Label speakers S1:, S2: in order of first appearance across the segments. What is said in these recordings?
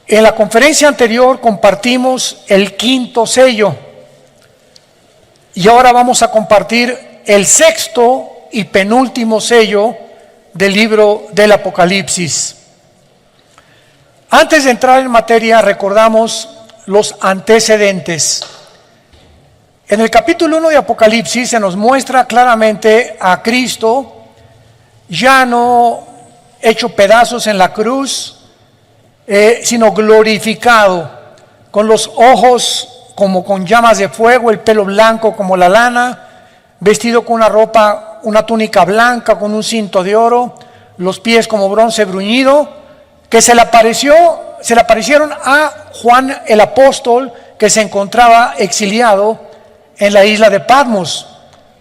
S1: En la conferencia anterior compartimos el quinto sello y ahora vamos a compartir el sexto y penúltimo sello del libro del Apocalipsis. Antes de entrar en materia, recordamos los antecedentes. En el capítulo 1 de Apocalipsis se nos muestra claramente a Cristo ya no hecho pedazos en la cruz, sino glorificado, con los ojos como con llamas de fuego, el pelo blanco como la lana, vestido con una ropa, una túnica blanca con un cinto de oro, los pies como bronce bruñido, que se le aparecieron a Juan el apóstol, que se encontraba exiliado en la isla de Patmos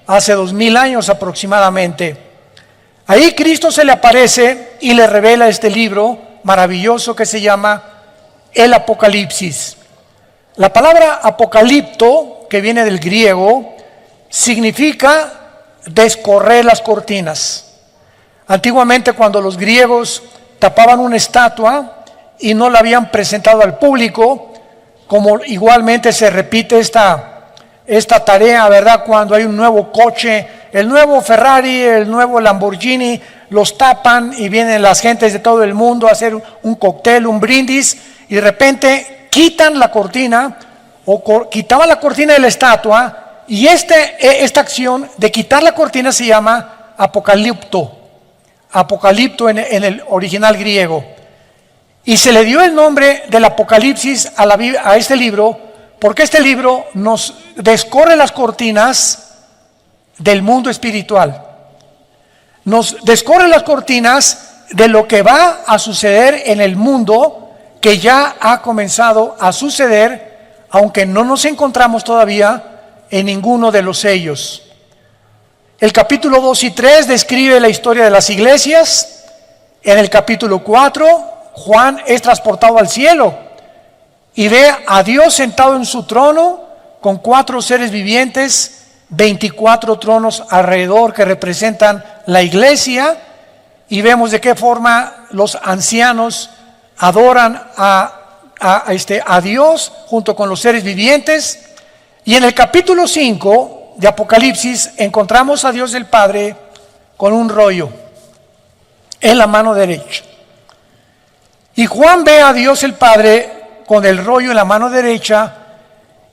S1: hace 2000 años aproximadamente. Ahí Cristo se le aparece y le revela este libro maravilloso que se llama el Apocalipsis. La palabra apocalipto, que viene del griego, significa descorrer las cortinas. Antiguamente, cuando los griegos tapaban una estatua y no la habían presentado al público, como igualmente se repite esta tarea, ¿verdad? Cuando hay un nuevo coche, el nuevo Ferrari, el nuevo Lamborghini, los tapan y vienen las gentes de todo el mundo a hacer un cóctel, un brindis, y de repente quitan la cortina o quitaban la cortina de la estatua, y esta acción de quitar la cortina se llama apocalipto en el original griego, y se le dio el nombre del Apocalipsis a este libro porque este libro nos descorre las cortinas del mundo espiritual, nos descorre las cortinas de lo que va a suceder en el mundo, que ya ha comenzado a suceder, aunque no nos encontramos todavía en ninguno de los sellos. El capítulo 2 y 3 describe la historia de las iglesias. En el capítulo 4, Juan es transportado al cielo y ve a Dios sentado en su trono con 4 seres vivientes, 24 tronos alrededor que representan la iglesia, y vemos de qué forma los ancianos adoran a Dios junto con los seres vivientes. Y en el capítulo 5 de Apocalipsis encontramos a Dios el Padre con un rollo en la mano derecha. Y Juan ve a Dios el Padre con el rollo en la mano derecha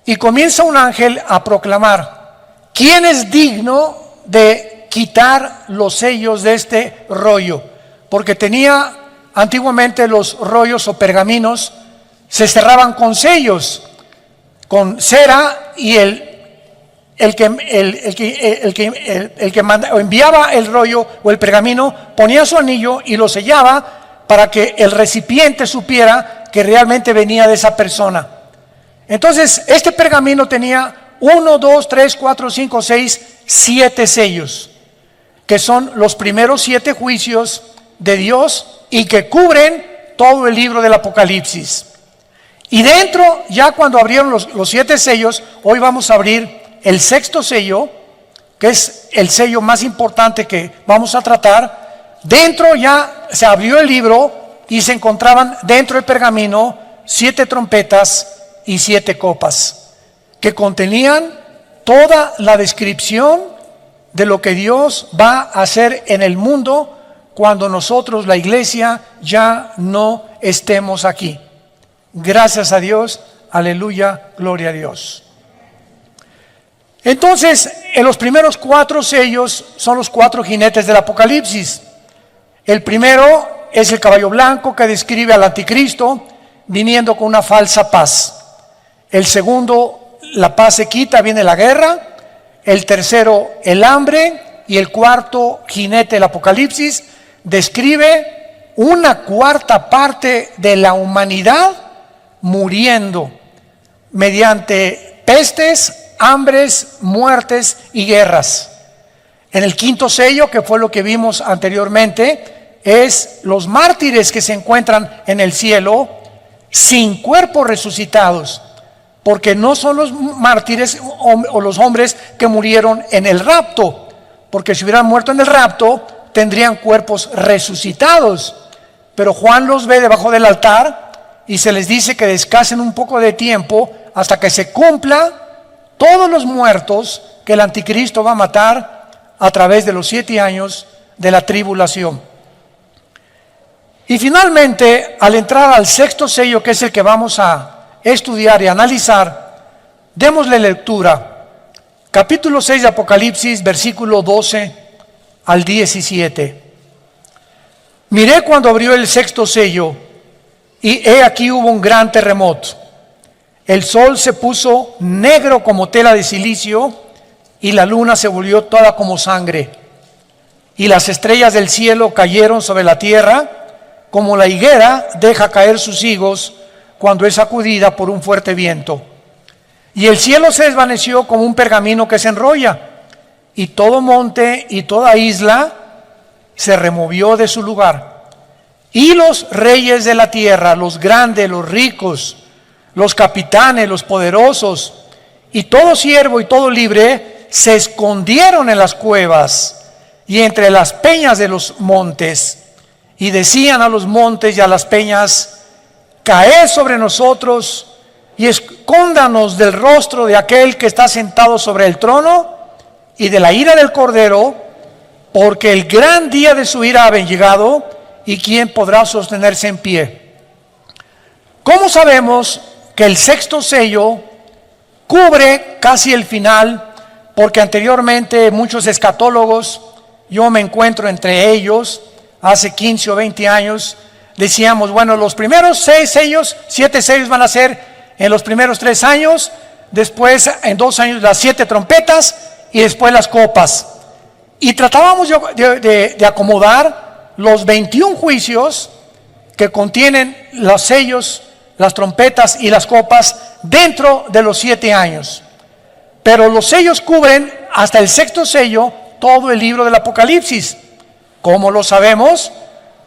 S1: y comienza un ángel a proclamar: ¿quién es digno de quitar los sellos de este rollo? Porque tenía antiguamente los rollos o pergaminos, se cerraban con sellos, con cera, y el que enviaba el rollo o el pergamino ponía su anillo y lo sellaba para que el recipiente supiera que realmente venía de esa persona. Entonces, este pergamino tenía 1, 2, 3, 4, 5, 6, 7 sellos, que son los primeros 7 juicios de Dios y que cubren todo el libro del Apocalipsis. Y dentro, ya cuando abrieron los 7 sellos, hoy vamos a abrir el sexto sello, que es el sello más importante que vamos a tratar. Dentro ya se abrió el libro y se encontraban dentro del pergamino 7 trompetas y 7 copas, que contenían toda la descripción de lo que Dios va a hacer en el mundo cuando nosotros, la iglesia, ya no estemos aquí. Gracias a Dios, aleluya, gloria a Dios. Entonces, en los primeros 4 sellos son los 4 jinetes del Apocalipsis. El primero es el caballo blanco, que describe al anticristo viniendo con una falsa paz. El segundo, la paz se quita, viene la guerra. El tercero, el hambre. Y el cuarto jinete del Apocalipsis describe una cuarta parte de la humanidad muriendo mediante pestes, hambres, muertes y guerras. En el quinto sello, que fue lo que vimos anteriormente, es los mártires que se encuentran en el cielo sin cuerpos resucitados, porque no son los mártires o los hombres que murieron en el rapto, porque si hubieran muerto en el rapto tendrían cuerpos resucitados, pero Juan los ve debajo del altar y se les dice que descansen un poco de tiempo hasta que se cumpla todos los muertos que el anticristo va a matar a través de los 7 años de la tribulación. Y finalmente, al entrar al 6º sello, que es el que vamos a estudiar y analizar, démosle lectura. Capítulo 6 de Apocalipsis, versículo 12 al 17. Miré cuando abrió el 6º sello, y he aquí hubo un gran terremoto. El sol se puso negro como tela de silicio, y la luna se volvió toda como sangre. Y las estrellas del cielo cayeron sobre la tierra, como la higuera deja caer sus higos cuando es sacudida por un fuerte viento. Y el cielo se desvaneció como un pergamino que se enrolla, y todo monte y toda isla se removió de su lugar. Y los reyes de la tierra, los grandes, los ricos, los capitanes, los poderosos, y todo siervo y todo libre, se escondieron en las cuevas y entre las peñas de los montes, y decían a los montes y a las peñas: caed sobre nosotros y escóndanos del rostro de aquel que está sentado sobre el trono y de la ira del Cordero, porque el gran día de su ira ha llegado, y quién podrá sostenerse en pie. ¿Cómo sabemos que el 6º sello cubre casi el final? Porque anteriormente muchos escatólogos, yo me encuentro entre ellos, hace 15 o 20 años, decíamos, bueno, los primeros 7 sellos van a ser en los primeros 3 años, después en 2 años las 7 trompetas y después las copas. Y tratábamos de acomodar los 21 juicios que contienen los sellos, las trompetas y las copas dentro de los 7 años. Pero los sellos cubren hasta el 6º sello todo el libro del Apocalipsis. ¿Cómo lo sabemos?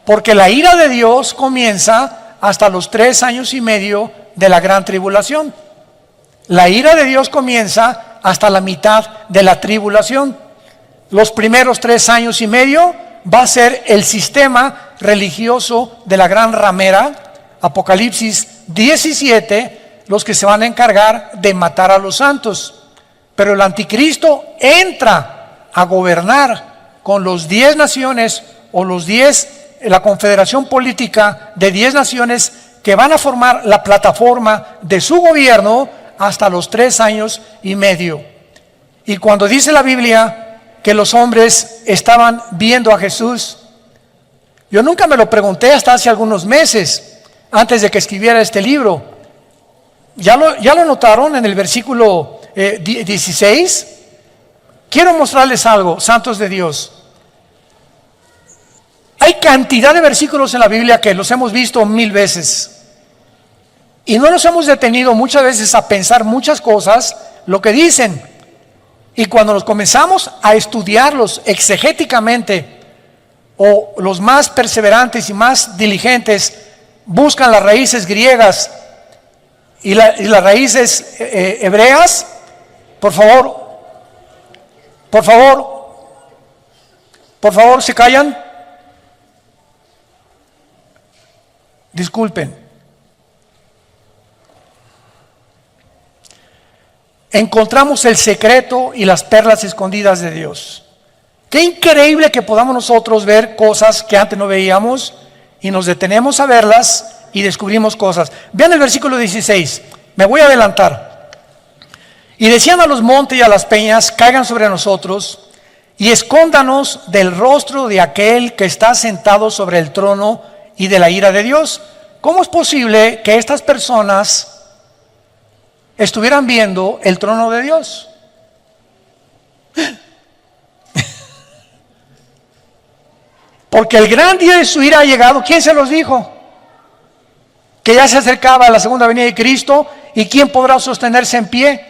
S1: Porque la ira de Dios comienza hasta los 3 años y medio de la gran tribulación. La ira de Dios comienza hasta la mitad de la tribulación. Los primeros 3 años y medio va a ser el sistema religioso de la gran ramera, Apocalipsis 17, los que se van a encargar de matar a los santos. Pero el anticristo entra a gobernar con los 10 naciones o la confederación política de 10 naciones que van a formar la plataforma de su gobierno hasta los 3 años y medio. Y cuando dice la Biblia que los hombres estaban viendo a Jesús, yo nunca me lo pregunté hasta hace algunos meses, antes de que escribiera este libro. ¿Ya lo notaron en el versículo 16? Quiero mostrarles algo, santos de Dios. Hay cantidad de versículos en la Biblia que los hemos visto 1000 veces. Y no nos hemos detenido muchas veces a pensar muchas cosas, lo que dicen. Y cuando nos comenzamos a estudiarlos exegéticamente, o los más perseverantes y más diligentes buscan las raíces griegas y las raíces hebreas, por favor, ¿se callan? Disculpen. Encontramos el secreto y las perlas escondidas de Dios. Qué increíble que podamos nosotros ver cosas que antes no veíamos y nos detenemos a verlas y descubrimos cosas. Vean el versículo 16, me voy a adelantar. Y decían a los montes y a las peñas: caigan sobre nosotros y escóndanos del rostro de aquel que está sentado sobre el trono y de la ira de Dios. ¿Cómo es posible que estas personas estuvieran viendo el trono de Dios? Porque el gran día de su ira ha llegado. ¿Quién se los dijo? Que ya se acercaba a la segunda venida de Cristo, y quién podrá sostenerse en pie.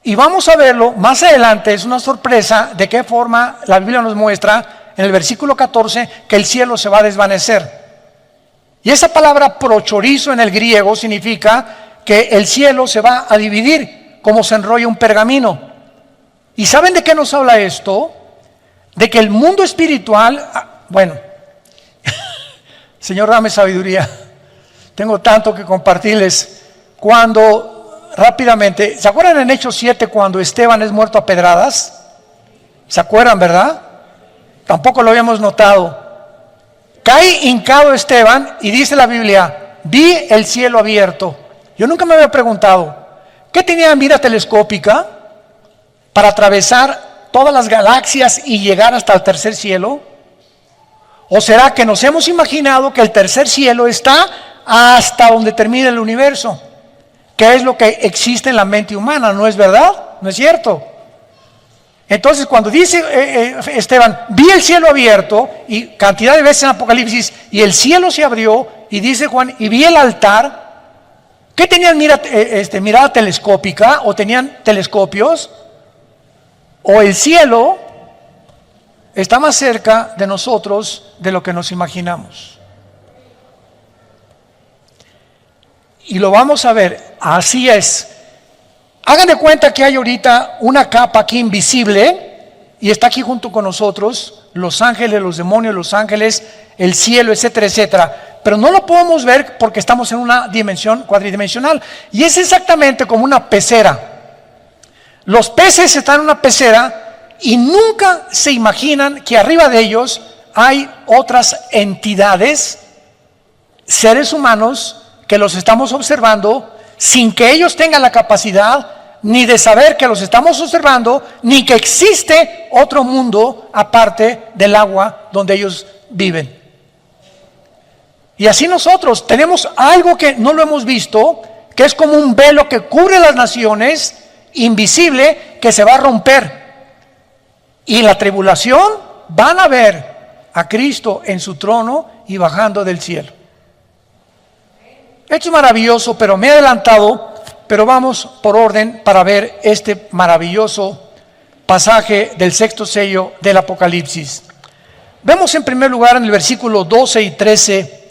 S1: Y vamos a verlo más adelante. Es una sorpresa de qué forma la Biblia nos muestra en el versículo 14 que el cielo se va a desvanecer. Y esa palabra prochorizo en el griego significa que el cielo se va a dividir como se enrolla un pergamino. ¿Y saben de qué nos habla esto? De que el mundo espiritual, bueno, Señor, dame sabiduría. Tengo tanto que compartirles. Cuando, rápidamente, ¿se acuerdan en Hechos 7 cuando Esteban es muerto a pedradas? ¿Se acuerdan, verdad? Tampoco lo habíamos notado. Cae hincado Esteban y dice la Biblia, vi el cielo abierto. Yo nunca me había preguntado, ¿qué tenía mira telescópica para atravesar todas las galaxias y llegar hasta el tercer cielo? ¿O será que nos hemos imaginado que el tercer cielo está hasta donde termina el universo? ¿Qué es lo que existe en la mente humana? ¿No es verdad? ¿No es cierto? Entonces cuando dice Esteban, vi el cielo abierto, y cantidad de veces en Apocalipsis, y el cielo se abrió, y dice Juan, y vi el altar. ¿Qué tenían mirada telescópica? ¿O tenían telescopios? ¿O el cielo está más cerca de nosotros de lo que nos imaginamos? Y lo vamos a ver, así es. Hagan de cuenta que hay ahorita una capa aquí invisible y está aquí junto con nosotros, los ángeles, los demonios, los ángeles, el cielo, etcétera, etcétera. Pero no lo podemos ver porque estamos en una dimensión cuadridimensional. Y es exactamente como una pecera. Los peces están en una pecera y nunca se imaginan que arriba de ellos hay otras entidades, seres humanos, que los estamos observando sin que ellos tengan la capacidad ni de saber que los estamos observando, ni que existe otro mundo aparte del agua donde ellos viven. Y así nosotros tenemos algo que no lo hemos visto, que es como un velo que cubre las naciones, invisible, que se va a romper. Y en la tribulación van a ver a Cristo en su trono y bajando del cielo. Esto es maravilloso, pero me he adelantado, pero vamos por orden para ver este maravilloso pasaje del sexto sello del Apocalipsis. Vemos en primer lugar en el versículo 12 y 13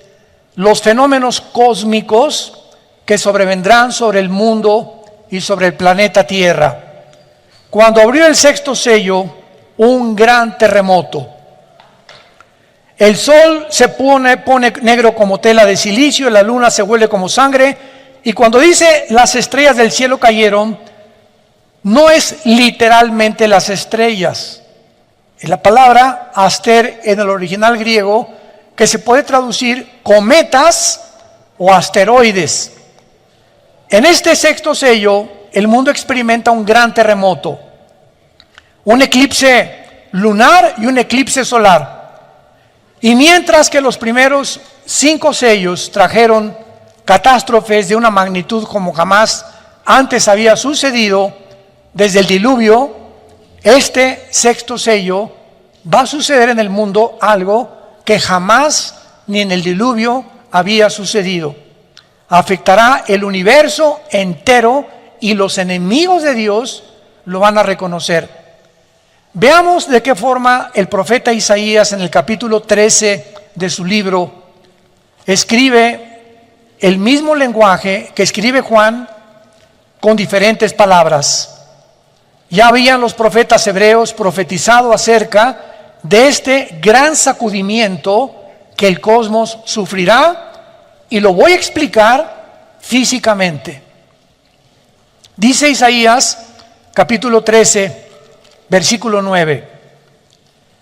S1: los fenómenos cósmicos que sobrevendrán sobre el mundo y sobre el planeta Tierra. Cuando abrió el sexto sello, un gran terremoto. El sol se pone negro como tela de silicio, la luna se vuelve como sangre, y cuando dice las estrellas del cielo cayeron, no es literalmente las estrellas. Es la palabra aster en el original griego, que se puede traducir cometas o asteroides. En este sexto sello, el mundo experimenta un gran terremoto, un eclipse lunar y un eclipse solar. Y mientras que los primeros 5 sellos trajeron catástrofes de una magnitud como jamás antes había sucedido desde el diluvio, este sexto sello va a suceder en el mundo algo que jamás ni en el diluvio había sucedido. Afectará el universo entero y los enemigos de Dios lo van a reconocer. Veamos de qué forma el profeta Isaías en el capítulo 13 de su libro escribe el mismo lenguaje que escribe Juan con diferentes palabras. Ya habían los profetas hebreos profetizado acerca de este gran sacudimiento que el cosmos sufrirá, y lo voy a explicar físicamente. Dice Isaías capítulo 13 versículo 9: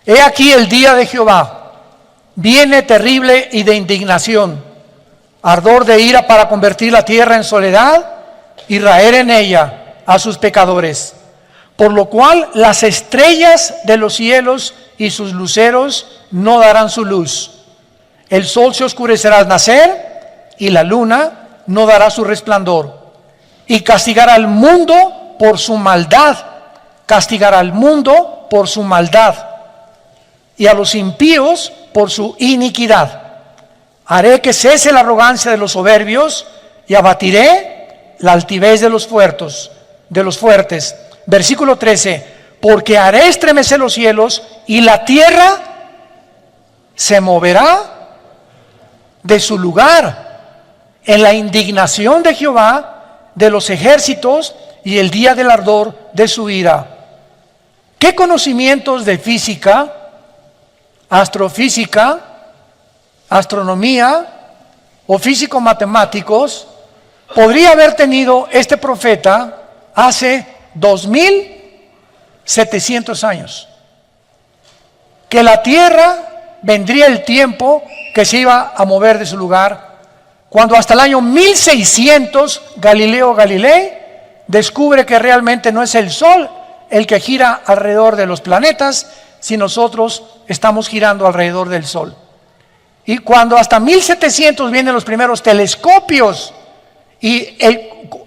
S1: He aquí el día de Jehová, viene terrible y de indignación, ardor de ira para convertir la tierra en soledad y raer en ella a sus pecadores. Por lo cual las estrellas de los cielos y sus luceros no darán su luz. El sol se oscurecerá al nacer y la luna no dará su resplandor. Y castigará al mundo por su maldad. Castigará al mundo por su maldad y a los impíos por su iniquidad. Haré que cese la arrogancia de los soberbios y abatiré la altivez de los fuertes. Versículo 13: Porque haré estremecer los cielos y la tierra se moverá de su lugar en la indignación de Jehová de los ejércitos y el día del ardor de su ira. ¿Qué conocimientos de física, astrofísica, astronomía o físicos matemáticos podría haber tenido este profeta hace 2700 años? Que la tierra vendría el tiempo que se iba a mover de su lugar, cuando hasta el año 1600 Galileo Galilei descubre que realmente no es el Sol el que gira alrededor de los planetas, si nosotros estamos girando alrededor del Sol. Y cuando hasta 1700 vienen los primeros telescopios y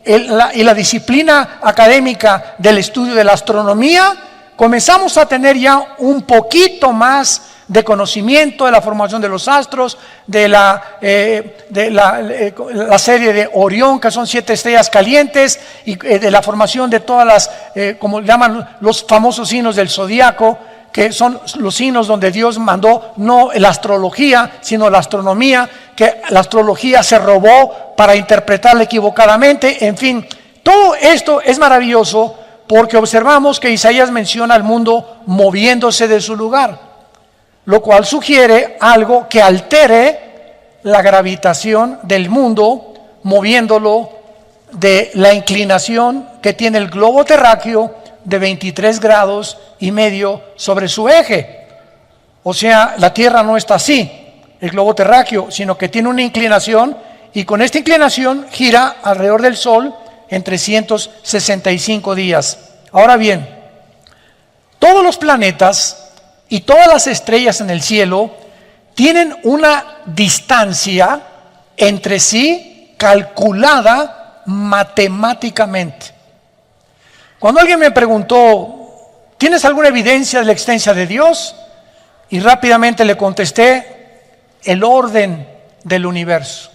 S1: la disciplina académica del estudio de la astronomía, comenzamos a tener ya un poquito más de conocimiento de la formación de los astros, de la serie de Orión, que son 7 estrellas calientes, y de la formación de todas las, como llaman los famosos signos del zodiaco, que son los signos donde Dios mandó no la astrología, sino la astronomía, que la astrología se robó para interpretarla equivocadamente. En fin, todo esto es maravilloso porque observamos que Isaías menciona al mundo moviéndose de su lugar, lo cual sugiere algo que altere la gravitación del mundo, moviéndolo de la inclinación que tiene el globo terráqueo de 23 grados y medio sobre su eje. O sea, la Tierra no está así, el globo terráqueo, sino que tiene una inclinación, y con esta inclinación gira alrededor del Sol en 365 días. Ahora bien, todos los planetas y todas las estrellas en el cielo tienen una distancia entre sí calculada matemáticamente. Cuando alguien me preguntó, ¿tienes alguna evidencia de la existencia de Dios? Y rápidamente le contesté, el orden del universo.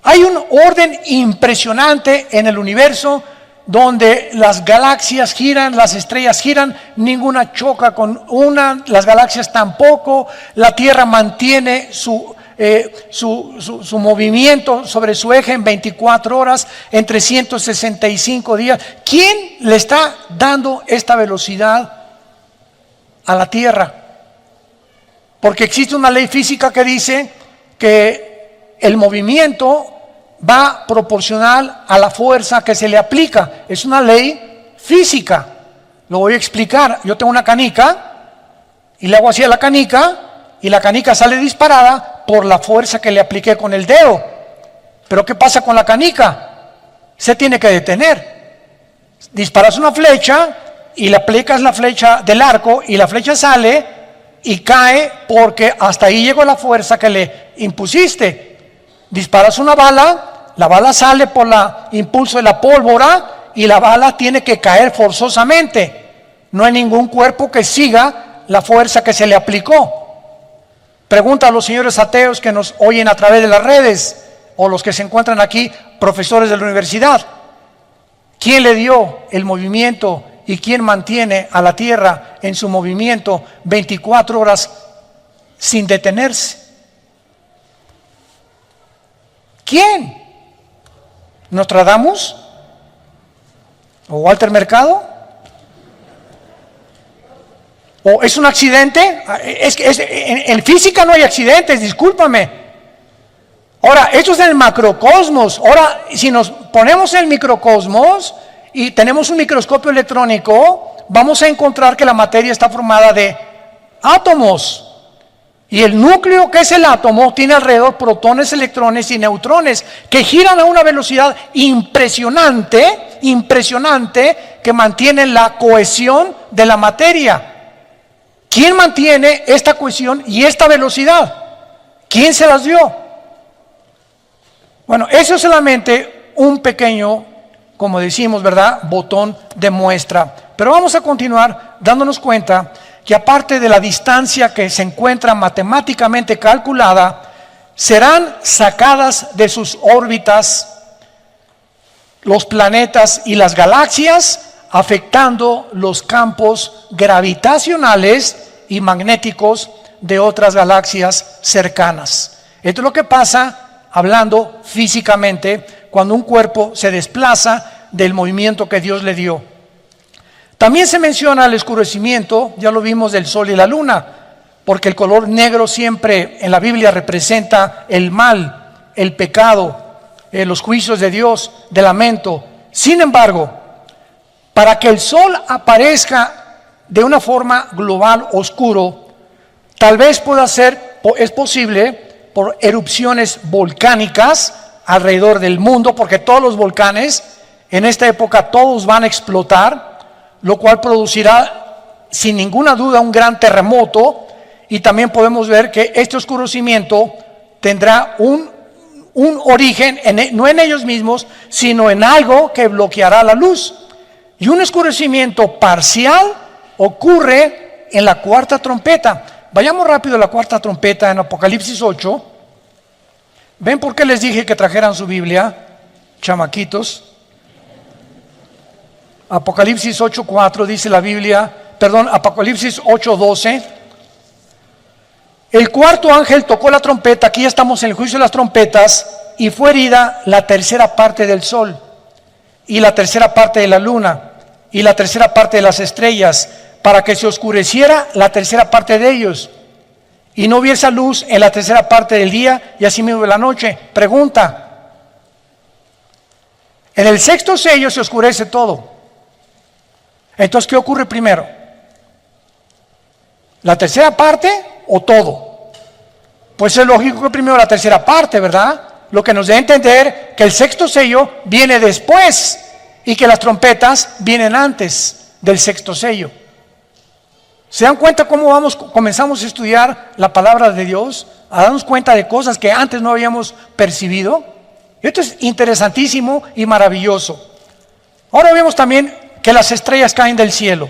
S1: Hay un orden impresionante en el universo donde las galaxias giran, las estrellas giran, ninguna choca con una, las galaxias tampoco, la Tierra mantiene su movimiento sobre su eje en 24 horas, en 365 días. ¿Quién le está dando esta velocidad a la Tierra? Porque existe una ley física que dice que el movimiento va proporcional a la fuerza que se le aplica. Es una ley física. Lo voy a explicar. Yo tengo una canica y le hago así a la canica y la canica sale disparada por la fuerza que le apliqué con el dedo. Pero ¿qué pasa con la canica? Se tiene que detener. Disparas una flecha y le aplicas la flecha del arco y la flecha sale y cae porque hasta ahí llegó la fuerza que le impusiste. Disparas una bala, la bala sale por el impulso de la pólvora y la bala tiene que caer forzosamente. No hay ningún cuerpo que siga la fuerza que se le aplicó. Pregunta a los señores ateos que nos oyen a través de las redes o los que se encuentran aquí, profesores de la universidad. ¿Quién le dio el movimiento y quién mantiene a la Tierra en su movimiento 24 horas sin detenerse? ¿Quién? ¿Nostradamus? ¿O Walter Mercado? ¿O es un accidente? En física no hay accidentes, discúlpame. Ahora, esto es en el macrocosmos. Ahora, si nos ponemos en el microcosmos y tenemos un microscopio electrónico, vamos a encontrar que la materia está formada de átomos. Y el núcleo, que es el átomo, tiene alrededor protones, electrones y neutrones que giran a una velocidad impresionante, que mantienen la cohesión de la materia. ¿Quién mantiene esta cohesión y esta velocidad? ¿Quién se las dio? Bueno, eso es solamente un pequeño, como decimos, ¿verdad?, botón de muestra. Pero vamos a continuar dándonos cuenta que aparte de la distancia que se encuentra matemáticamente calculada, serán sacadas de sus órbitas los planetas y las galaxias, afectando los campos gravitacionales y magnéticos de otras galaxias cercanas. Esto es lo que pasa, hablando físicamente, cuando un cuerpo se desplaza del movimiento que Dios le dio. También se menciona el oscurecimiento, ya lo vimos, del Sol y la Luna, porque el color negro siempre en la Biblia representa el mal, el pecado, los juicios de Dios, de lamento. Sin embargo, para que el sol aparezca de una forma global oscuro, tal vez pueda ser, es posible por erupciones volcánicas alrededor del mundo, porque todos los volcanes en esta época todos van a explotar, lo cual producirá sin ninguna duda un gran terremoto. Y también podemos ver que este oscurecimiento tendrá un origen no en ellos mismos, sino en algo que bloqueará la luz. Y un oscurecimiento parcial ocurre en la cuarta trompeta. Vayamos rápido a la cuarta trompeta en Apocalipsis 8. ¿Ven por qué les dije que trajeran su Biblia, chamaquitos? Apocalipsis 8:4 dice la Biblia, Apocalipsis 8:12. El cuarto ángel tocó la trompeta, aquí ya estamos en el juicio de las trompetas, y fue herida la tercera parte del sol, y la tercera parte de la luna, y la tercera parte de las estrellas, para que se oscureciera la tercera parte de ellos, y no hubiese luz en la tercera parte del día, y asimismo de la noche. Pregunta: en el sexto sello se oscurece todo. Entonces, ¿qué ocurre primero? ¿La tercera parte o todo? Pues es lógico que primero la tercera parte, ¿verdad? Lo que nos da a entender que el sexto sello viene después y que las trompetas vienen antes del sexto sello. ¿Se dan cuenta cómo comenzamos a estudiar la palabra de Dios? A darnos cuenta de cosas que antes no habíamos percibido. Esto es interesantísimo y maravilloso. Ahora vemos también que las estrellas caen del cielo.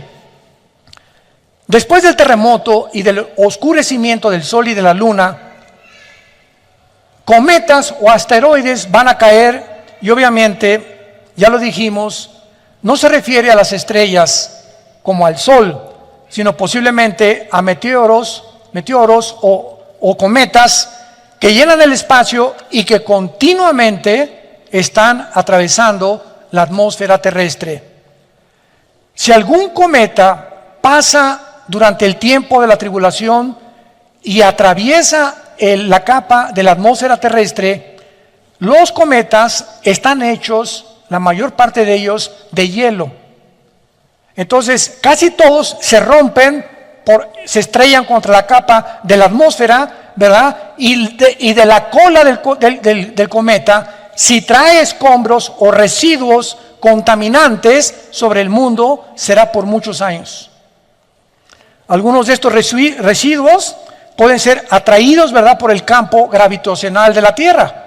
S1: Después del terremoto y del oscurecimiento del sol y de la luna, cometas o asteroides van a caer, y obviamente, ya lo dijimos, no se refiere a las estrellas como al sol, sino posiblemente a meteoros o cometas que llenan el espacio y que continuamente están atravesando la atmósfera terrestre. Si algún cometa pasa durante el tiempo de la tribulación y atraviesa la capa de la atmósfera terrestre, los cometas están hechos, la mayor parte de ellos, de hielo. Entonces, casi todos se rompen, se estrellan contra la capa de la atmósfera, ¿verdad? Y de la cola del cometa, si trae escombros o residuos contaminantes sobre el mundo, será por muchos años. Algunos de estos residuos pueden ser atraídos, ¿verdad?, por el campo gravitacional de la Tierra.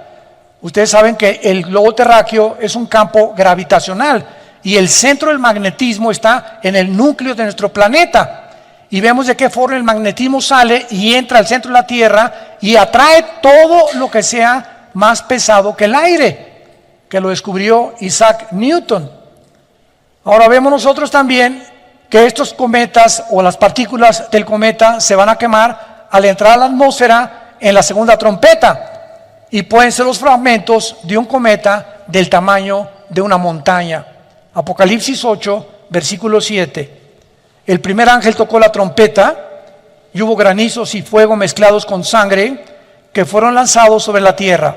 S1: Ustedes saben que el globo terráqueo es un campo gravitacional y el centro del magnetismo está en el núcleo de nuestro planeta. Y vemos de qué forma el magnetismo sale y entra al centro de la Tierra y atrae todo lo que sea más pesado que el aire, que lo descubrió Isaac Newton. Ahora vemos nosotros también que estos cometas o las partículas del cometa se van a quemar al entrar a la atmósfera en la segunda trompeta, y pueden ser los fragmentos de un cometa del tamaño de una montaña. Apocalipsis 8, versículo 7. El primer ángel tocó la trompeta y hubo granizos y fuego mezclados con sangre que fueron lanzados sobre la tierra.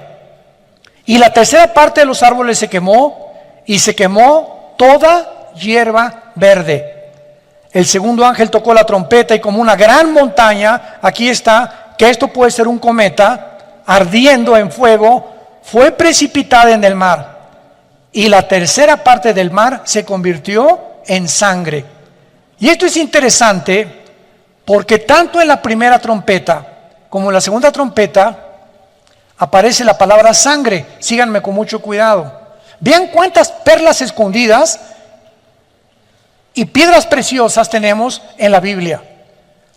S1: Y la tercera parte de los árboles se quemó, y se quemó toda hierba verde. El segundo ángel tocó la trompeta y como una gran montaña, aquí está, que esto puede ser un cometa, ardiendo en fuego, fue precipitada en el mar. Y la tercera parte del mar se convirtió en sangre. Y esto es interesante porque tanto en la primera trompeta como en la segunda trompeta aparece la palabra sangre. Síganme con mucho cuidado. Vean cuántas perlas escondidas y piedras preciosas tenemos en la Biblia.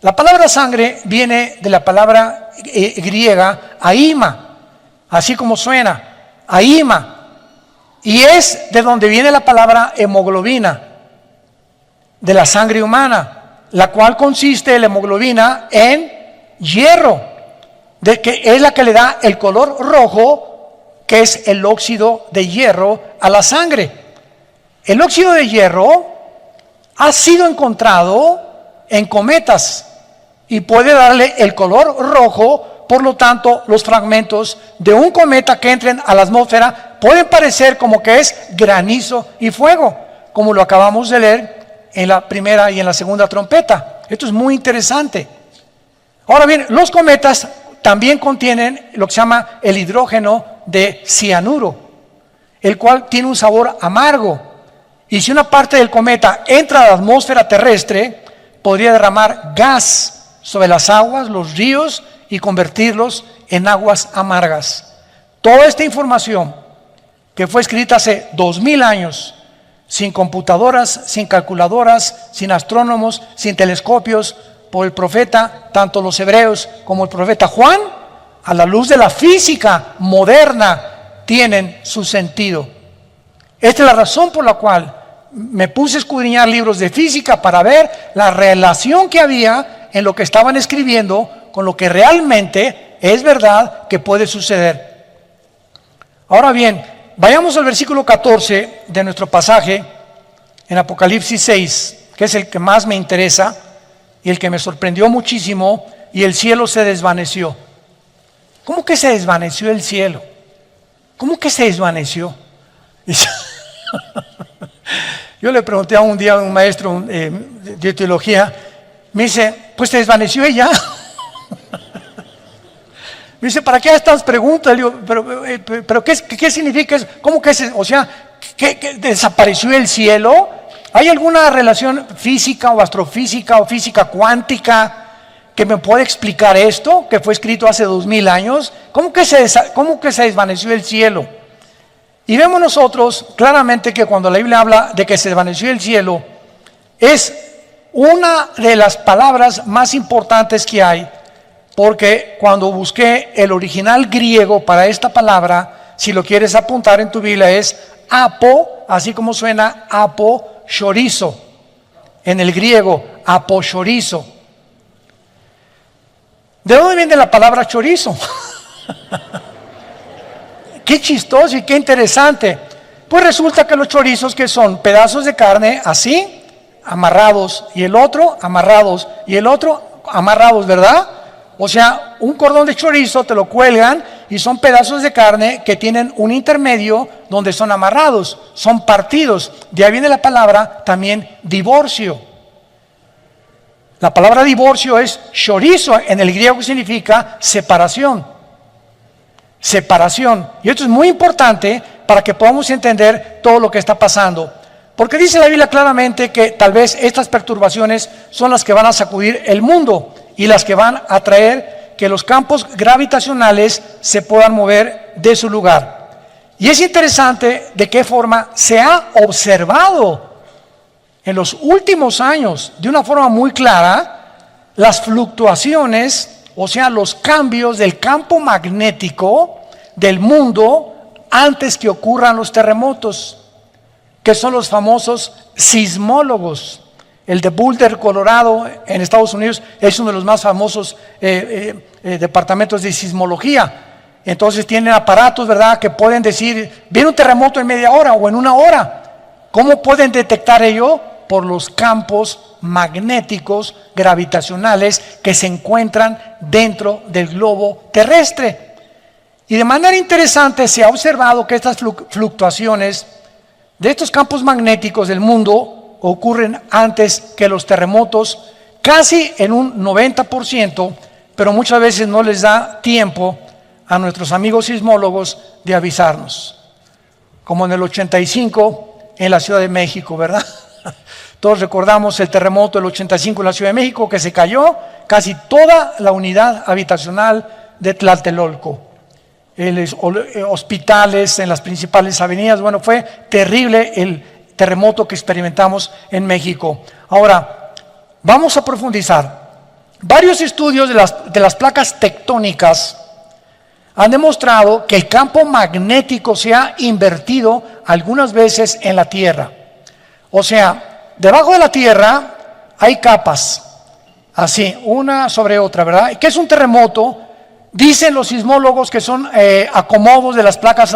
S1: La palabra sangre viene de la palabra griega aima, así como suena, aima, y es de donde viene la palabra hemoglobina, de la sangre humana, la cual consiste la hemoglobina en hierro, de que es la que le da el color rojo, que es el óxido de hierro a la sangre. El óxido de hierro ha sido encontrado en cometas y puede darle el color rojo Por lo tanto, los fragmentos de un cometa que entren a la atmósfera pueden parecer como que es granizo y fuego, como lo acabamos de leer en la primera y en la segunda trompeta. Esto es muy interesante. Ahora bien, los cometas también contienen lo que se llama el hidrógeno de cianuro, el cual tiene un sabor amargo. Y si una parte del cometa entra a la atmósfera terrestre, podría derramar gas sobre las aguas, los ríos, y convertirlos en aguas amargas. Toda esta información que fue escrita hace 2000 años, sin computadoras, sin calculadoras, sin astrónomos, sin telescopios, por el profeta, tanto los hebreos como el profeta Juan, a la luz de la física moderna, tienen su sentido. Esta es la razón por la cual me puse a escudriñar libros de física para ver la relación que había en lo que estaban escribiendo con lo que realmente es verdad que puede suceder. Ahora bien, vayamos al versículo 14 de nuestro pasaje en Apocalipsis 6, que es el que más me interesa y el que me sorprendió muchísimo. Y el cielo se desvaneció. ¿Cómo que se desvaneció el cielo? ¿Cómo que se desvaneció? Yo le pregunté a un día a un maestro de teología, me dice, pues se desvaneció ella. Me dice, ¿para qué estas preguntas? Le digo, pero ¿qué significa eso? ¿Cómo que ¿qué desapareció el cielo? ¿Hay alguna relación física o astrofísica o física cuántica que me pueda explicar esto, que fue escrito hace 2000 años? ¿Cómo que se desvaneció el cielo? Y vemos nosotros claramente que cuando la Biblia habla de que se desvaneció el cielo, es una de las palabras más importantes que hay, porque cuando busqué el original griego para esta palabra, si lo quieres apuntar en tu Biblia, es apo, así como suena aposhorizo, en el griego, aposhorizo. ¿De dónde viene la palabra chorizo? Qué chistoso y qué interesante. Pues resulta que los chorizos, que son pedazos de carne así, amarrados, y el otro amarrados, y el otro amarrados, ¿verdad? O sea, un cordón de chorizo te lo cuelgan y son pedazos de carne que tienen un intermedio donde son amarrados, son partidos. De ahí viene la palabra también divorcio. La palabra divorcio es chorizo, en el griego significa separación. Separación. Y esto es muy importante para que podamos entender todo lo que está pasando. Porque dice la Biblia claramente que tal vez estas perturbaciones son las que van a sacudir el mundo y las que van a traer que los campos gravitacionales se puedan mover de su lugar. Y es interesante de qué forma se ha observado en los últimos años, de una forma muy clara, las fluctuaciones, o sea, los cambios del campo magnético del mundo antes que ocurran los terremotos, que son los famosos sismólogos. El de Boulder, Colorado, en Estados Unidos, es uno de los más famosos departamentos de sismología. Entonces tienen aparatos, ¿verdad?, que pueden decir, viene un terremoto en media hora o en una hora. ¿Cómo pueden detectar ello? Por los campos magnéticos gravitacionales que se encuentran dentro del globo terrestre. Y de manera interesante se ha observado que estas fluctuaciones de estos campos magnéticos del mundo ocurren antes que los terremotos, casi en un 90%, pero muchas veces no les da tiempo a nuestros amigos sismólogos de avisarnos. Como en el 85 en la Ciudad de México, ¿verdad? Todos recordamos el terremoto del 85 en la Ciudad de México, que se cayó casi toda la unidad habitacional de Tlatelolco. Hospitales en las principales avenidas. Bueno, fue terrible el terremoto que experimentamos en México. Ahora, vamos a profundizar. Varios estudios de las placas tectónicas han demostrado que el campo magnético se ha invertido algunas veces en la Tierra. O sea, debajo de la Tierra hay capas, así, una sobre otra, ¿verdad? ¿Qué es un terremoto? Dicen los sismólogos que son acomodos de las placas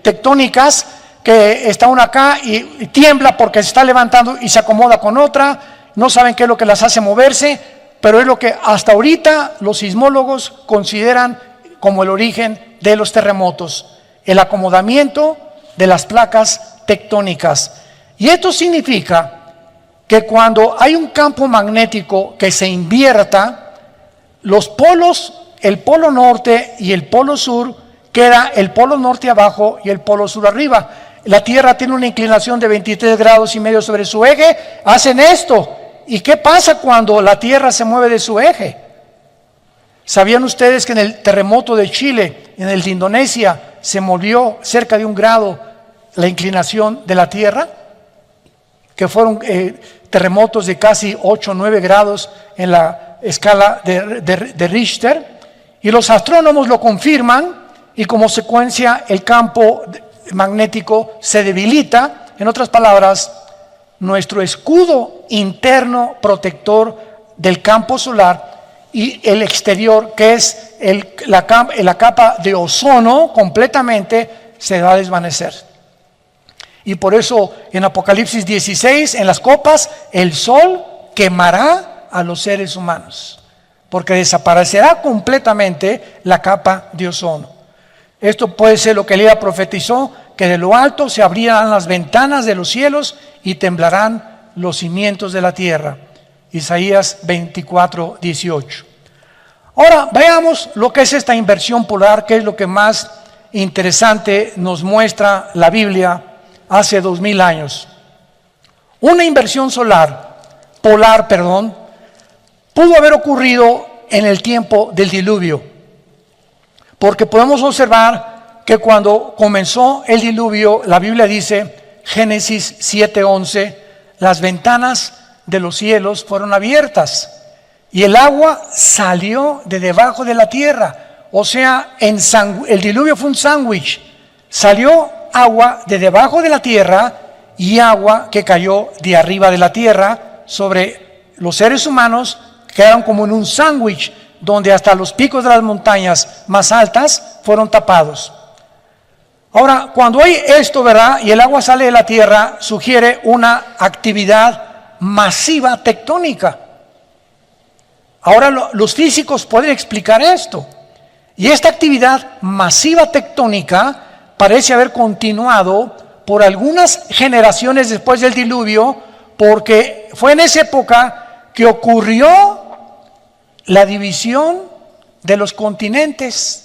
S1: tectónicas, que está una acá y tiembla porque se está levantando y se acomoda con otra, no saben qué es lo que las hace moverse. pero es lo que hasta ahorita los sismólogos consideran como el origen de los terremotos, el acomodamiento de las placas tectónicas. Y esto significa que cuando hay un campo magnético que se invierta, los polos, el polo norte y el polo sur, queda el polo norte abajo y el polo sur arriba. La Tierra tiene una inclinación de 23 grados y medio sobre su eje, hacen esto. ¿Y qué pasa cuando la Tierra se mueve de su eje? ¿Sabían ustedes que en el terremoto de Chile, en el de Indonesia, se movió cerca de 1 grado la inclinación de la Tierra? Que fueron terremotos de casi 8 o 9 grados en la escala de Richter. Y los astrónomos lo confirman y como consecuencia el campo magnético se debilita. En otras palabras, nuestro escudo interno protector del campo solar y el exterior, que es la capa de ozono, completamente se va a desvanecer. Y por eso en Apocalipsis 16, en las copas, el sol quemará a los seres humanos, porque desaparecerá completamente la capa de ozono. Esto puede ser lo que Elías profetizó, que de lo alto se abrirán las ventanas de los cielos y temblarán los cimientos de la tierra. Isaías 24, 18. Ahora veamos lo que es esta inversión polar, que es lo que más interesante nos muestra la Biblia hace 2000 años. Una inversión polar, pudo haber ocurrido en el tiempo del diluvio, porque podemos observar que cuando comenzó el diluvio, la Biblia dice, Génesis 7:11, las ventanas de los cielos fueron abiertas y el agua salió de debajo de la tierra. O sea, el diluvio fue un sándwich. Salió agua de debajo de la tierra y agua que cayó de arriba de la tierra sobre los seres humanos, quedaron como en un sándwich, donde hasta los picos de las montañas más altas fueron tapados. Ahora, cuando hay esto, ¿verdad? Y el agua sale de la tierra, sugiere una actividad masiva tectónica. Ahora los físicos pueden explicar esto. Y esta actividad masiva tectónica parece haber continuado por algunas generaciones después del diluvio, porque fue en esa época que ocurrió la división de los continentes.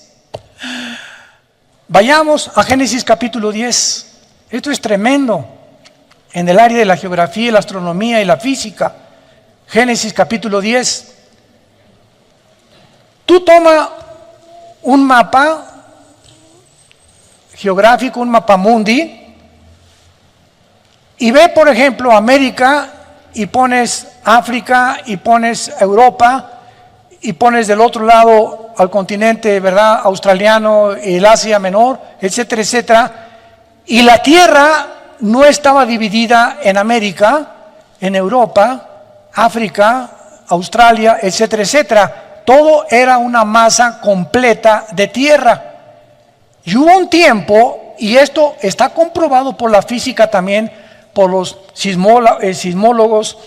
S1: Vayamos a Génesis capítulo 10. Esto es tremendo en el área de la geografía, la astronomía y la física. Génesis capítulo 10. Tú toma un mapa geográfico, un mapa mundi, y ve, por ejemplo, América, y pones África, y pones Europa, y pones del otro lado al continente, ¿verdad?, australiano, el Asia Menor, etcétera, etcétera. Y la Tierra no estaba dividida en América, en Europa, África, Australia, etcétera, etcétera. Todo era una masa completa de tierra. Y hubo un tiempo, y esto está comprobado por la física también, por los sismólogos,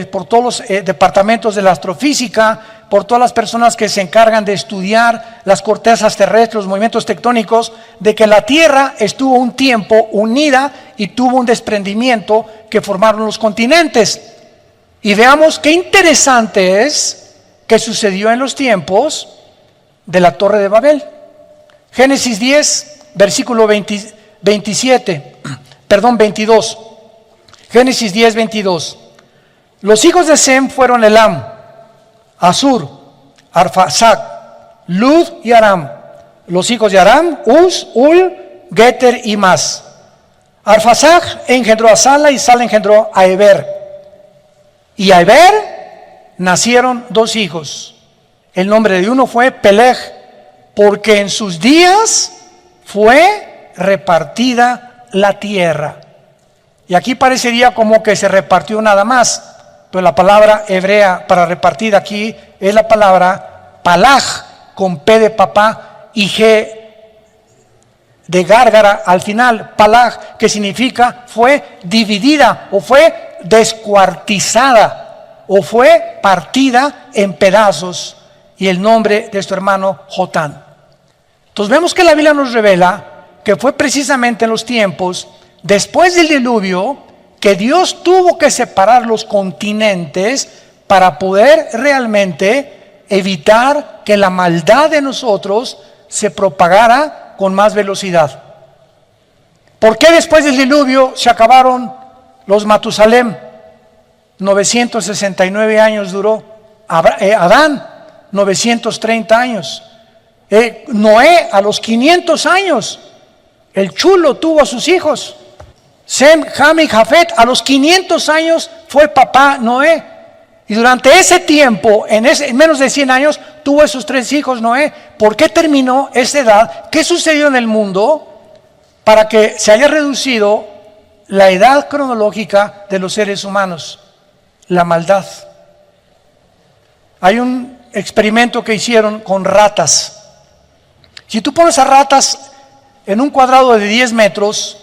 S1: por todos los departamentos de la astrofísica, por todas las personas que se encargan de estudiar las cortezas terrestres, los movimientos tectónicos, de que la Tierra estuvo un tiempo unida y tuvo un desprendimiento que formaron los continentes. Y veamos qué interesante es que sucedió en los tiempos de la Torre de Babel. Génesis 10, versículo 22. Génesis 10, 22. Los hijos de Sem fueron Elam, Asur, Arfaxad, Lud y Aram. Los hijos de Aram, Uz, Ul, Geter y Mas. Arfaxad engendró a Sala y Sala engendró a Eber. Y a Eber nacieron 2 hijos. El nombre de uno fue Peleg, porque en sus días fue repartida la tierra. Y aquí parecería como que se repartió nada más, pero la palabra hebrea para repartir aquí es la palabra palaj, con P de papá y G de gárgara al final. Palaj, que significa fue dividida o fue descuartizada o fue partida en pedazos, y el nombre de su hermano Jotán. Entonces vemos que la Biblia nos revela que fue precisamente en los tiempos después del diluvio que Dios tuvo que separar los continentes para poder realmente evitar que la maldad de nosotros se propagara con más velocidad. ¿Por qué después del diluvio se acabaron los Matusalem? 969 años duró. Adán, 930 años. Noé, a los 500 años. El chulo tuvo a sus hijos. Sem, Ham y Jafet, a los 500 años fue papá Noé. Y durante ese tiempo, en menos de 100 años, tuvo esos 3 hijos Noé. ¿Por qué terminó esa edad? ¿Qué sucedió en el mundo para que se haya reducido la edad cronológica de los seres humanos? La maldad. Hay un experimento que hicieron con ratas. Si tú pones a ratas en un cuadrado de 10 metros,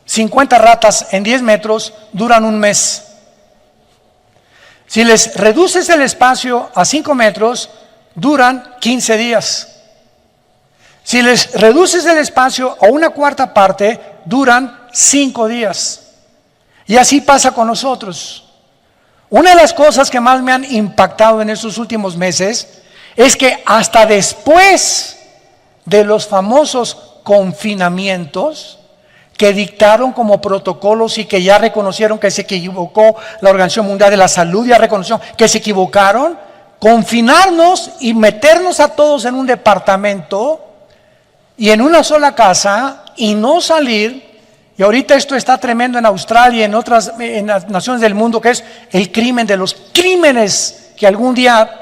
S1: 50 ratas en 10 metros duran un mes. Si les reduces el espacio a 5 metros, duran 15 días. Si les reduces el espacio a una cuarta parte, duran 5 días. Y así pasa con nosotros. Una de las cosas que más me han impactado en estos últimos meses es que hasta después de los famosos confinamientos que dictaron como protocolos y que ya reconocieron que se equivocó la Organización Mundial de la Salud, ya reconoció que se equivocaron, confinarnos y meternos a todos en un departamento y en una sola casa y no salir. Y ahorita esto está tremendo en Australia y en las naciones del mundo, que es el crimen de los crímenes, que algún día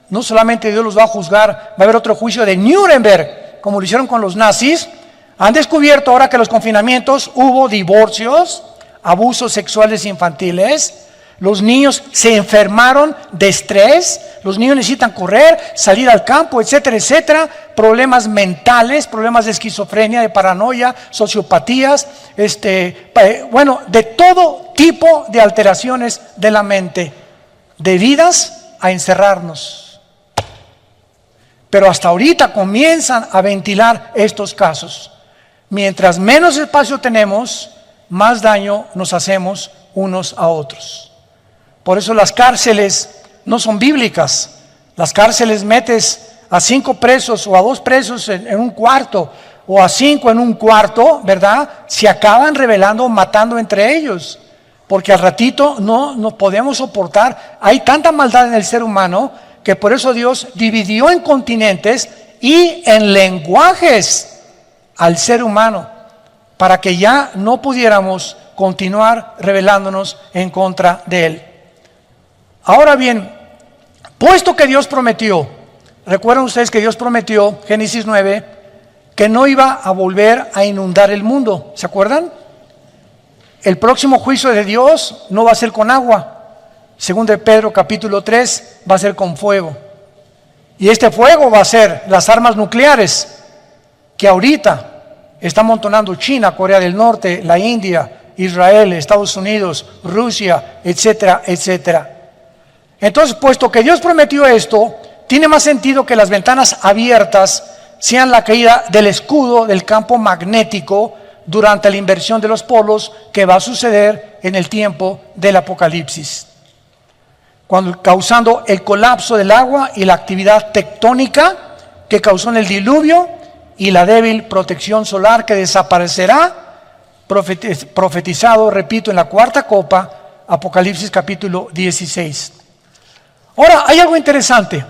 S1: no solamente Dios los va a juzgar, va a haber otro juicio de Nuremberg, como lo hicieron con los nazis. Han descubierto ahora que en los confinamientos hubo divorcios, abusos sexuales infantiles, los niños se enfermaron de estrés, los niños necesitan correr, salir al campo, etcétera, etcétera, problemas mentales, problemas de esquizofrenia, de paranoia, sociopatías, de todo tipo de alteraciones de la mente, debidas a encerrarnos. Pero hasta ahorita comienzan a ventilar estos casos. Mientras menos espacio tenemos, más daño nos hacemos unos a otros. Por eso las cárceles no son bíblicas. Las cárceles metes a 5 presos o a 2 presos en un cuarto, o a 5 en un cuarto, ¿verdad? Se acaban rebelando, matando entre ellos, porque al ratito no podemos soportar. Hay tanta maldad en el ser humano que por eso Dios dividió en continentes y en lenguajes al ser humano, para que ya no pudiéramos continuar rebelándonos en contra de Él. Ahora bien, puesto que Dios prometió, recuerdan ustedes que Dios prometió, Génesis 9, que no iba a volver a inundar el mundo, ¿se acuerdan? El próximo juicio de Dios no va a ser con agua, según de Pedro capítulo 3, va a ser con fuego. Y este fuego va a ser las armas nucleares que ahorita está amontonando China, Corea del Norte, la India, Israel, Estados Unidos, Rusia, etcétera, etcétera. Entonces, puesto que Dios prometió esto, tiene más sentido que las ventanas abiertas sean la caída del escudo del campo magnético durante la inversión de los polos que va a suceder en el tiempo del Apocalipsis, causando el colapso del agua y la actividad tectónica que causó en el diluvio y la débil protección solar que desaparecerá, profetizado, repito, en la cuarta copa, Apocalipsis capítulo 16. Ahora, hay algo interesante.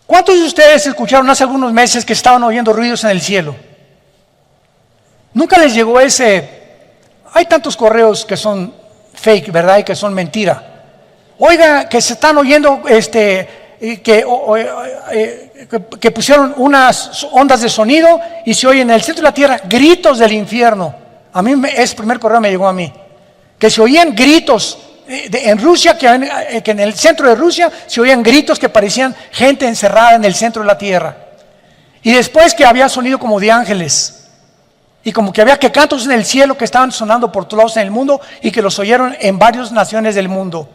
S1: ¿Cuántos de ustedes escucharon hace algunos meses que estaban oyendo ruidos en el cielo? Nunca les llegó hay tantos correos que son fake, ¿verdad? Y que son mentira. Oiga, que se están oyendo, que pusieron unas ondas de sonido y se oye en el centro de la tierra gritos del infierno. A mí ese primer correo me llegó a mí, que se oían gritos en Rusia, que en el centro de Rusia se oían gritos que parecían gente encerrada en el centro de la tierra, y después que había sonido como de ángeles. y como que había que cantos en el cielo que estaban sonando por todos lados en el mundo y que los oyeron en varias naciones del mundo.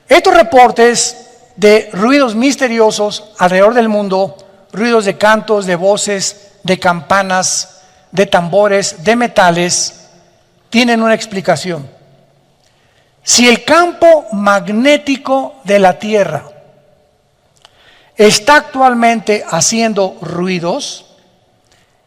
S1: Estos reportes de ruidos misteriosos alrededor del mundo, ruidos de cantos, de voces, de campanas, de tambores, de metales, tienen una explicación. Si el campo magnético de la Tierra está actualmente haciendo ruidos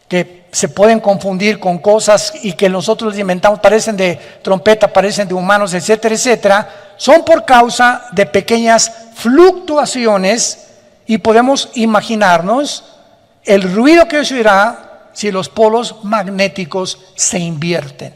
S1: que se pueden confundir con cosas y que nosotros les inventamos, parecen de trompeta, parecen de humanos, etcétera, etcétera, son por causa de pequeñas fluctuaciones y podemos imaginarnos el ruido que se oirá si los polos magnéticos se invierten.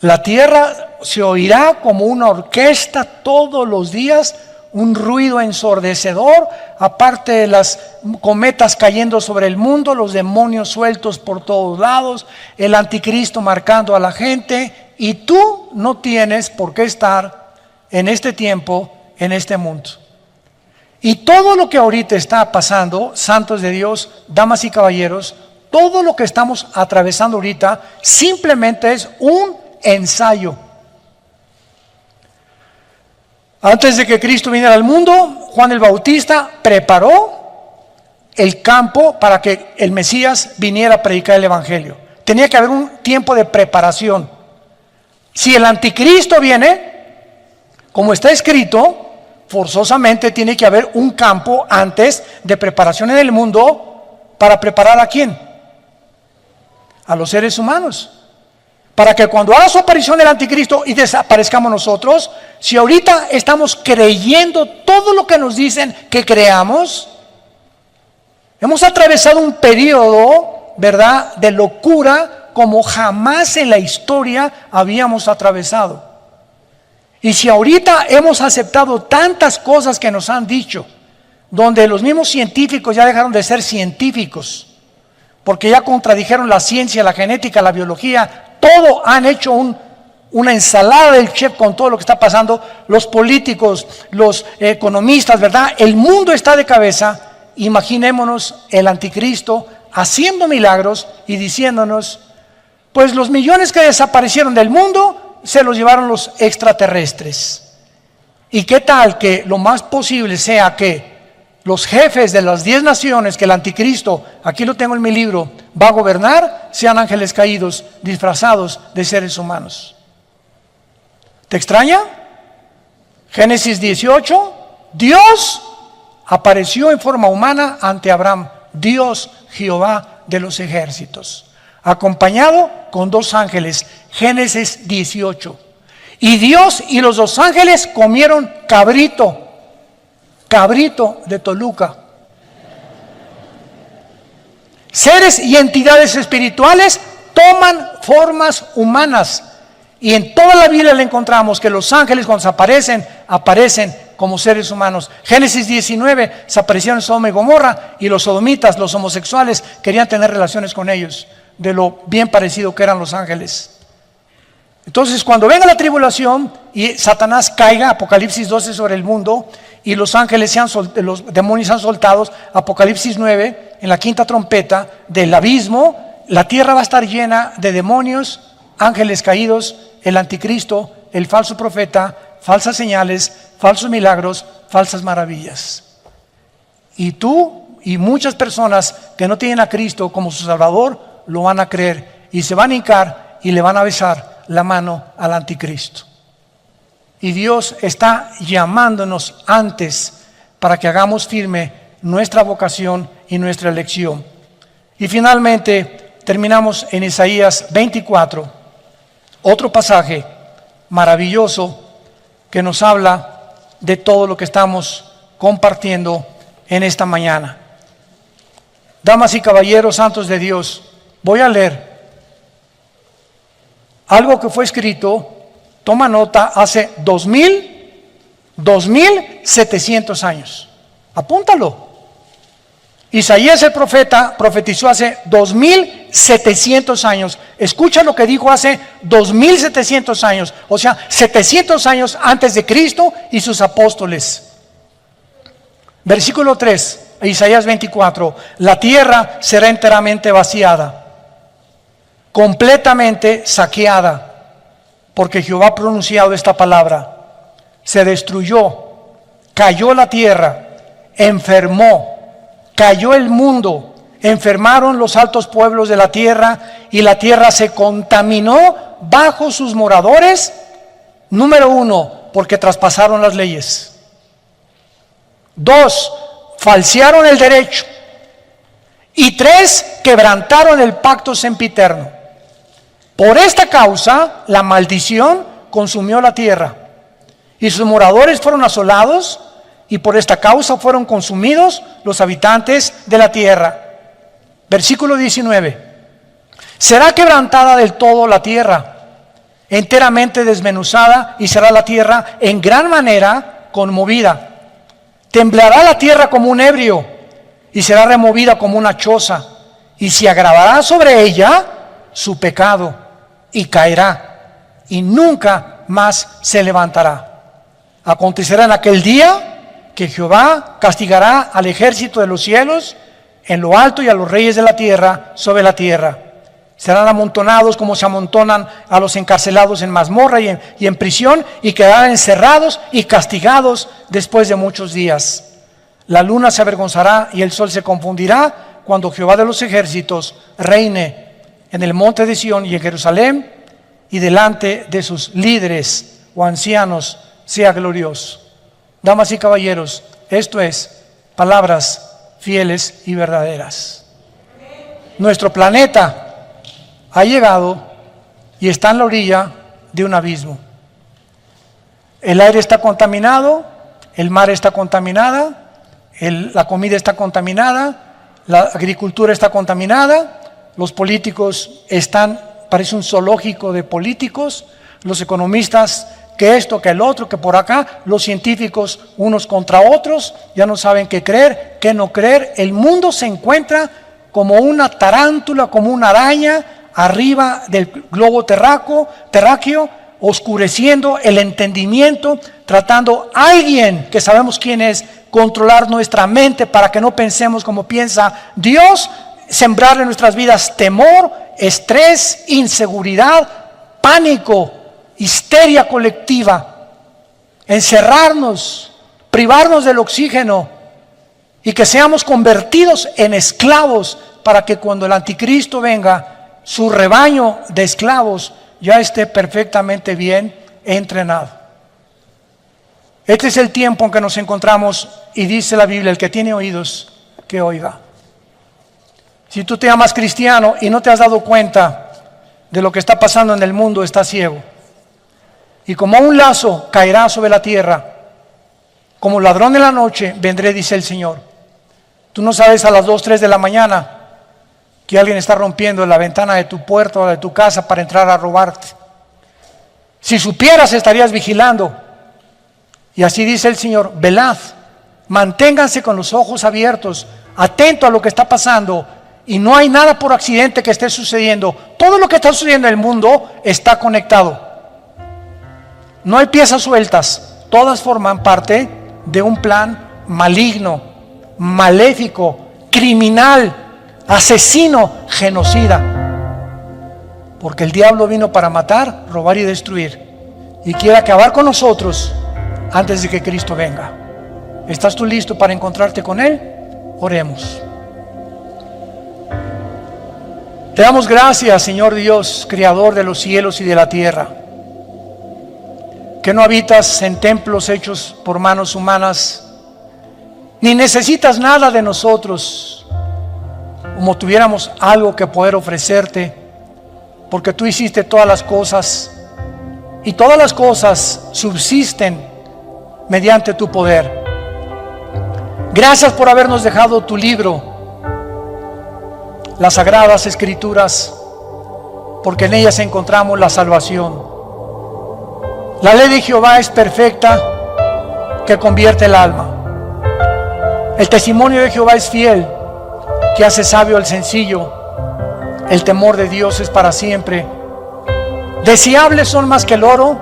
S1: La Tierra se oirá como una orquesta todos los días, un ruido ensordecedor, aparte de las cometas cayendo sobre el mundo, los demonios sueltos por todos lados, el anticristo marcando a la gente, y tú no tienes por qué estar en este tiempo, en este mundo. Y todo lo que ahorita está pasando, santos de Dios, damas y caballeros, todo lo que estamos atravesando ahorita simplemente es un ensayo. Antes de que Cristo viniera al mundo, Juan el Bautista preparó el campo para que el Mesías viniera a predicar el Evangelio. Tenía que haber un tiempo de preparación. Si el anticristo viene, como está escrito, forzosamente tiene que haber un campo antes de preparación en el mundo para preparar ¿a quién? A los seres humanos. Para que cuando haga su aparición el anticristo y desaparezcamos nosotros, si ahorita estamos creyendo todo lo que nos dicen que creamos, hemos atravesado un periodo, ¿verdad?, de locura como jamás en la historia habíamos atravesado. Y si ahorita hemos aceptado tantas cosas que nos han dicho, donde los mismos científicos ya dejaron de ser científicos, porque ya contradijeron la ciencia, la genética, la biología, todo han hecho una ensalada del chef con todo lo que está pasando, los políticos, los economistas, ¿verdad? El mundo está de cabeza. Imaginémonos el anticristo haciendo milagros y diciéndonos, pues los millones que desaparecieron del mundo se los llevaron los extraterrestres. ¿Y qué tal que lo más posible sea que los jefes de las 10 naciones que el anticristo, aquí lo tengo en mi libro, va a gobernar, sean ángeles caídos disfrazados de seres humanos? ¿Te extraña? Génesis 18, Dios apareció en forma humana ante Abraham, Dios Jehová de los ejércitos, acompañado con 2 ángeles, Génesis 18. Y Dios y los 2 ángeles comieron cabrito de Toluca. Seres y entidades espirituales toman formas humanas. Y en toda la Biblia le encontramos que los ángeles cuando se aparecen como seres humanos. Génesis 19, se aparecieron Sodoma y Gomorra, y los sodomitas, los homosexuales, querían tener relaciones con ellos, de lo bien parecido que eran los ángeles. Entonces, cuando venga la tribulación y Satanás caiga, Apocalipsis 12 sobre el mundo, y los ángeles los demonios sean soltados, Apocalipsis 9, en la 5ª trompeta del abismo, la tierra va a estar llena de demonios, ángeles caídos, el anticristo, el falso profeta, falsas señales, falsos milagros, falsas maravillas. Y tú y muchas personas que no tienen a Cristo como su Salvador, lo van a creer y se van a hincar y le van a besar la mano al anticristo. Y Dios está llamándonos antes para que hagamos firme nuestra vocación y nuestra elección. Y finalmente terminamos en Isaías 24, otro pasaje maravilloso que nos habla de todo lo que estamos compartiendo en esta mañana. Damas y caballeros santos de Dios, voy a leer algo que fue escrito, toma nota, hace 2700 años. Apúntalo. Isaías el profeta profetizó hace 2700 años. Escucha lo que dijo hace 2700 años, o sea, 700 años antes de Cristo y sus apóstoles. Versículo 3, Isaías 24, la tierra será enteramente vaciada, completamente saqueada, porque Jehová ha pronunciado esta palabra. Se destruyó, cayó la tierra, enfermó, cayó el mundo, enfermaron los altos pueblos de la tierra y la tierra se contaminó bajo sus moradores. Número 1, porque traspasaron las leyes. 2, falsearon el derecho. Y 3, quebrantaron el pacto sempiterno. Por esta causa, la maldición consumió la tierra y sus moradores fueron asolados, y por esta causa fueron consumidos los habitantes de la tierra. Versículo 19. Será quebrantada del todo la tierra, enteramente desmenuzada, y será la tierra en gran manera conmovida. Temblará la tierra como un ebrio, y será removida como una choza, y se agravará sobre ella su pecado, y caerá, y nunca más se levantará. Acontecerá en aquel día que Jehová castigará al ejército de los cielos en lo alto y a los reyes de la tierra sobre la tierra. Serán amontonados como se amontonan a los encarcelados en mazmorra y en prisión, y quedarán encerrados y castigados después de muchos días. La luna se avergonzará y el sol se confundirá cuando Jehová de los ejércitos reine en el monte de Sión y en Jerusalén, y delante de sus líderes o ancianos sea glorioso. Damas y caballeros, esto es palabras fieles y verdaderas. Nuestro planeta ha llegado y está en la orilla de un abismo. El aire está contaminado, el mar está contaminada, la comida está contaminada, la agricultura está contaminada, los políticos están, parece un zoológico de políticos, los economistas que esto, que el otro, que por acá, los científicos unos contra otros, ya no saben qué creer, qué no creer. El mundo se encuentra como una tarántula, como una araña arriba del globo terráqueo, oscureciendo el entendimiento, tratando a alguien que sabemos quién es, controlar nuestra mente para que no pensemos como piensa Dios, sembrar en nuestras vidas temor, estrés, inseguridad, pánico, histeria colectiva, encerrarnos, privarnos del oxígeno, y que seamos convertidos en esclavos para que cuando el anticristo venga, su rebaño de esclavos ya esté perfectamente bien entrenado. Este es el tiempo en que nos encontramos, y dice la Biblia: el que tiene oídos, que oiga. Si tú te llamas cristiano y no te has dado cuenta de lo que está pasando en el mundo, estás ciego. Y como un lazo caerá sobre la tierra, como ladrón de la noche vendré, dice el Señor. Tú no sabes a las 2, 3 de la mañana que alguien está rompiendo la ventana de tu puerta o de tu casa para entrar a robarte. Si supieras, estarías vigilando. Y así dice el Señor: velad, manténganse con los ojos abiertos, atento a lo que está pasando. Y no hay nada por accidente que esté sucediendo. Todo lo que está sucediendo en el mundo está conectado. No hay piezas sueltas, todas forman parte de un plan maligno, maléfico, criminal, asesino, genocida. Porque el diablo vino para matar, robar y destruir, y quiere acabar con nosotros antes de que Cristo venga. ¿Estás tú listo para encontrarte con Él? Oremos. Te damos gracias, Señor Dios, Creador de los cielos y de la tierra, que no habitas en templos hechos por manos humanas, ni necesitas nada de nosotros, como tuviéramos algo que poder ofrecerte, porque tú hiciste todas las cosas, y todas las cosas subsisten mediante tu poder. Gracias por habernos dejado tu libro, las Sagradas Escrituras, porque en ellas encontramos la salvación. La ley de Jehová es perfecta, que convierte el alma. El testimonio de Jehová es fiel, que hace sabio al sencillo. El temor de Dios es para siempre. Deseables son más que el oro,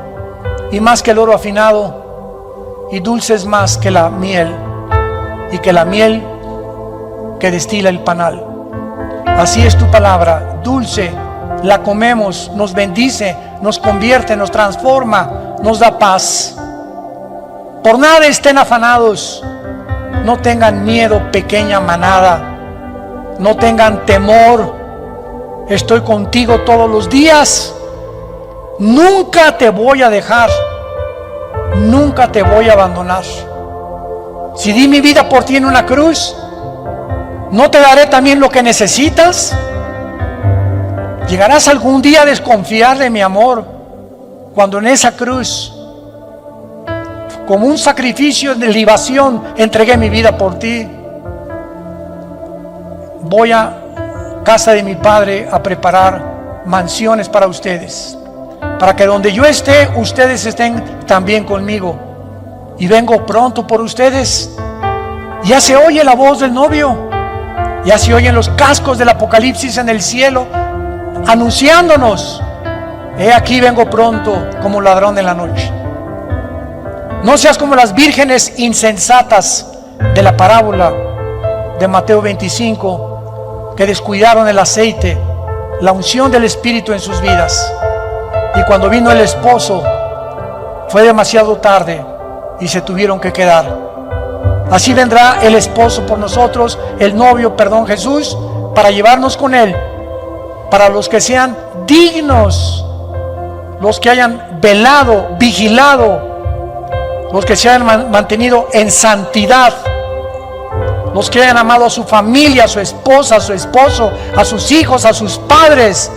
S1: y más que el oro afinado, y dulces más que la miel, y que la miel que destila el panal. Así es tu palabra, dulce, la comemos, nos bendice, nos convierte, nos transforma, nos da paz. Por nada estén afanados, no tengan miedo, pequeña manada, no tengan temor. Estoy contigo todos los días, nunca te voy a dejar, nunca te voy a abandonar. Si di mi vida por ti en una cruz, ¿no te daré también lo que necesitas? ¿Llegarás algún día a desconfiar de mi amor cuando en esa cruz, como un sacrificio de libación, entregué mi vida por ti? Voy a casa de mi Padre a preparar mansiones para ustedes, para que donde yo esté, ustedes estén también conmigo. Y vengo pronto por ustedes. Ya se oye la voz del novio, ya se oyen los cascos del Apocalipsis en el cielo, anunciándonos: he aquí vengo pronto como ladrón en la noche. No seas como las vírgenes insensatas de la parábola de Mateo 25, que descuidaron el aceite, la unción del Espíritu en sus vidas, y cuando vino el esposo fue demasiado tarde y se tuvieron que quedar. Así vendrá el esposo por nosotros, el novio, Jesús, para llevarnos con él, para los que sean dignos, los que hayan velado, vigilado, los que se hayan mantenido en santidad, los que hayan amado a su familia, a su esposa, a su esposo, a sus hijos, a sus padres.